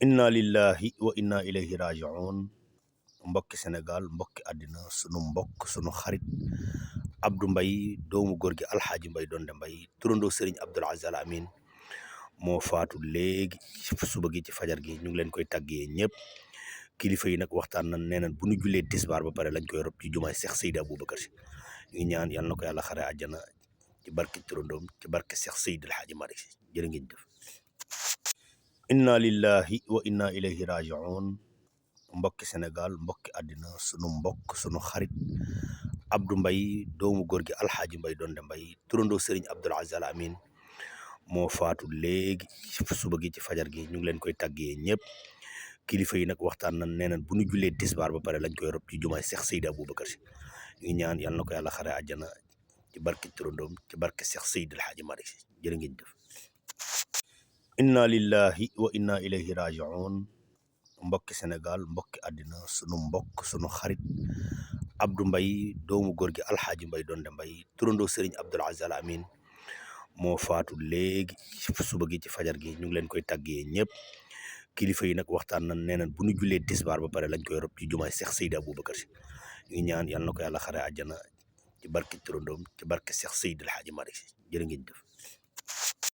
inna lillahi wa inna ilayhi raji'un. Mbokki Sénégal, mbokki àddina, sunu mbokk sunu xarit Abdou Mbaye doomu góor gi Alxaaji Mbaye Donde Mbaye turandoo Serigne Abdoul Aziz Al Amine moo faatu léegi suba gi ci fajar gi. ñu ngi leen koy tàggee ñëpp kilifa yi nag waxtaan nañ, nee nañ bu ñu jullee tisbaar ba pare lañ koy rob ci jumaay Cheikh Seydi Aboubacar Si. ñu ngi ñaan yal na ko yàlla xare àjjana ci barke turandoom ci barke Cheikh Seydi El Hadji Malick Si. jërë ngeen jëf. inna lillahi wa inna ilayhi raji'un. Mbokki Sénégal, mbokki àddina, sunu mbokk sunu xarit Abdou Mbaye doomu góor gi Alxaaji Mbaye Donde Mbaye turandoo Serigne Abdoul Aziz Al Amine moo faatu léegi suba gi ci fajar gi. ñu ngi leen koy tàggee ñëpp kilifa yi nag waxtaan nañ, nee nañ bu ñu jullee tisbaar ba pare lañ koy rob ci jumaay Cheikh Seydi Aboubacar Si. ñu ngi ñaan yal na ko yàlla xare àjjana ci barke turandoom ci barke Cheikh Seydi El Hadji Malick Si. jërë ngeen jëf. inna lillahi wa inna ilayhi raji'un. Mbokki Sénégal, mbokki àddina, sunu mbokk sunu xarit Abdou Mbaye doomu góor gi Alxaaji Mbaye Donde Mbaye turandoo Serigne Abdoul Aziz Al Amine moo faatu léegi suba gi ci fajar gi. ñu ngi leen koy tàggee ñëpp kilifa yi nag waxtaan nañ, nee nañ bu ñu jullee tisbaar ba pare lañ koy rob ci jumaay Cheikh Seydi Aboubacar Si. ñu ngi ñaan yal na ko yàlla xare àjjana ci barke turandoom ci barke Cheikh Seydi El Hadji Malick Si. jërë ngeen jëf.